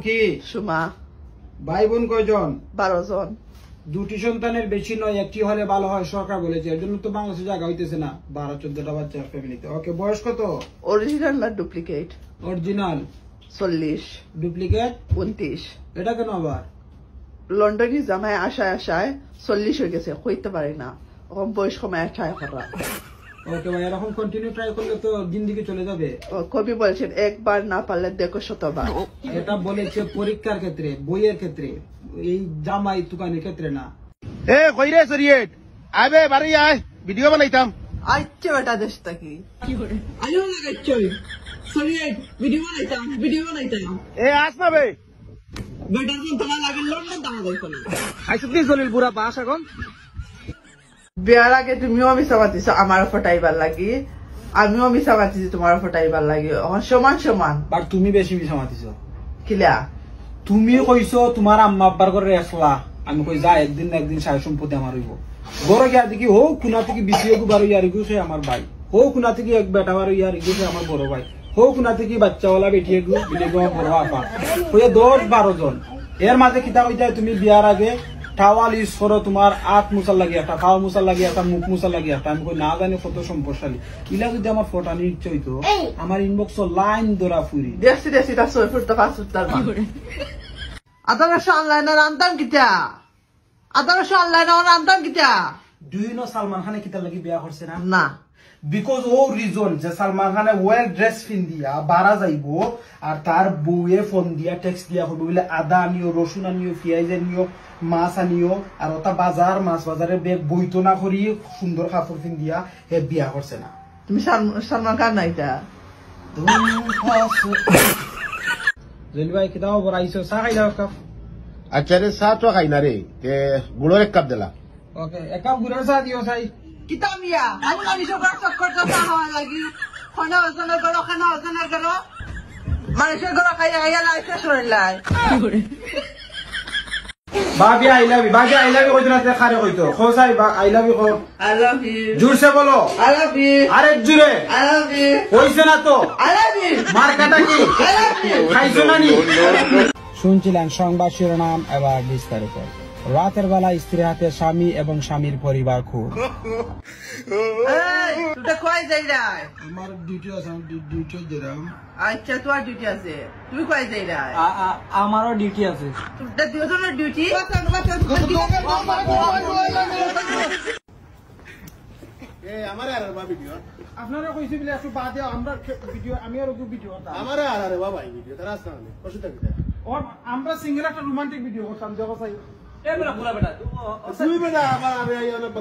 কি? সুমা। ভাই বোন কয়জন? 12 জন। দুটি সন্তানের বেশি নয়, একটি হলে ভালো হয় সরকার বলেছে। এর জন্য তো বাংলাদেশে জায়গা হইতেছে না 12-14টা বাচ্চা ফ্যামিলিতে। ওকে, বয়স কত? অরিজিনাল না ডুপ্লিকেট? অরিজিনাল। 40। ডুপ্লিকেট 29। এটা কেন আবার? লন্ডনে জামায় আশায় 40 হয়ে গেছে, কইতে পারি না, কম বয়স কমায় ট্রাই করা। ওকে ভাই, এরকম কন্টিনিউ ট্রাই করলে তো জিন্দেগি চলে যাবে। কবি বলছেন একবার না পারলে দেখো শতবার। এটা বলেছে পরীক্ষার ক্ষেত্রে, বইয়ের ক্ষেত্রে, এই জামাই তুকানের ক্ষেত্রে না। এ কইরে সরিয়েট আবে বাড়ি আয়, ভিডিও বানাইতাম। আচ্ছা বেটা দেশটা কি করে আইও লাগাচ্ছ সরিয়ে ভিডিও বানাইতাম। এ আস না বে বেটা কোন তোমার লাগে লন্ডন দাও দেখো না। আইসুদ্দি চলিল পুরা পাস এখন। বিয়ার আগে তুমিও মিশা পাতিছো আমার ফটাইবার লাগি, আমিও মিশা পাতিছি তোমার ফটাইবার লাগি, সমান সমান। বাট তুমি বেশি মিশা মাতিছো। কিলা? তুমি কইছো তোমার আম্মা আব্বার করে একলা, আমি কই যা একদিন না একদিন সায় সম্পত্তি আমার হইব। বড় গিয়া দেখি হো কুনা থেকে বিসিও বারো ইয়ার গেছে আমার ভাই, হো কুনা থেকে এক বেটা বারো ইয়ার গেছে আমার বড় ভাই, হো কুনা থেকে বাচ্চাওয়ালা বেটিয়ে গু বিলে গো বড় আপা, কইয়া 10-12 জন। এর মাঝে কিতা হই যায়, তুমি বিয়ার আগে টাওয়াল ইউজ করো, তোমার আট মুসাল লাগে একটা, খাওয়া মুসাল লাগে একটা, মুখ মুসাল লাগে একটা। আমি কই না জানি কত সম্পদশালী। ইলা যদি আমার ফটানির ইচ্ছা হইতো, আমার ইনবক্স লাইন ধরা ফুরি দেশি তা 6 ফুট 5 ফুট তার আদারস অনলাইনে রান্তাম কিতা, আদারস অনলাইনে রান্তাম কিতা। ডু ইউ নো সালমান খানে কিতা লাগি বিয়া করছে না? না, বিকজ ও রিজন যে সালমান খানে ওয়েল ড্রেস পিন্দিয়া বারা যাইব আর তার বউয়ে ফোন দিয়া টেক্সট দিয়া করবো বলে আদা আনিও, রসুন আনিও, পিঁয়াজ আনিও, মাছ আনিও, আর ওটা বাজার মাছ বাজারে বেগ বইতো না করি সুন্দর কাপড় পিন্দিয়া হে বিয়া করছে না। তুমি সালমান খান না এটা? জেল ভাই কিতা খবর? আইসো চা খাইলা কাপ? আচ্ছা রে চা তো খাই না রে, গুড়ের এক কাপ দিলা। ওকে, এক কাপ গুড়ের চা দিও চাই। কিতা মিয়া আমি সকাল চক্কর কথা হওয়া লাগি, খানা ওজনের গড় খানা ওজনের গড় মানুষের গড় খাইয়া খাইয়া লাই শেষ করে লাই। Baby I love you, baby I love you কইতো না খারে কইতো খোসাই বা আই লাভ ইউ কো। I love you. জোরসে বলো আই লাভ ইউ। আরেক জোরে আই লাভ ইউ। কইছে না তো আই লাভ ইউ। মার কাটা কি আই লাভ ইউ। খাইছো না নি? শুনছিলেন সংবাদ শিরোনাম, এবার বিস্তারিত। রাতের বেলা স্ত্রী হাতে স্বামী এবং স্বামীর পরিবার খুব। তুই কই যাই রাই? আমার ডিউটি আছে, ডিউটি যেরাম। আচ্ছা তোমার ডিউটি আছে, তুমি কই যাই রাই? আমারও ডিউটি আছে। তোরটা দুজনের ডিউটি। আমারে আর বাবা ভিডিও, আপনারা কইছি বলে একটু বাদে আমরা ভিডিও, আমি আর ভিডিও করতাম। আমারে আর বাবা ভিডিও তারা আসনা না অসুবিধা কি? আমরা সিঙ্গেল একটা রোমান্টিক ভিডিও করতাম, দেখো চাই। তুমি বেটা আমার আমি অনেক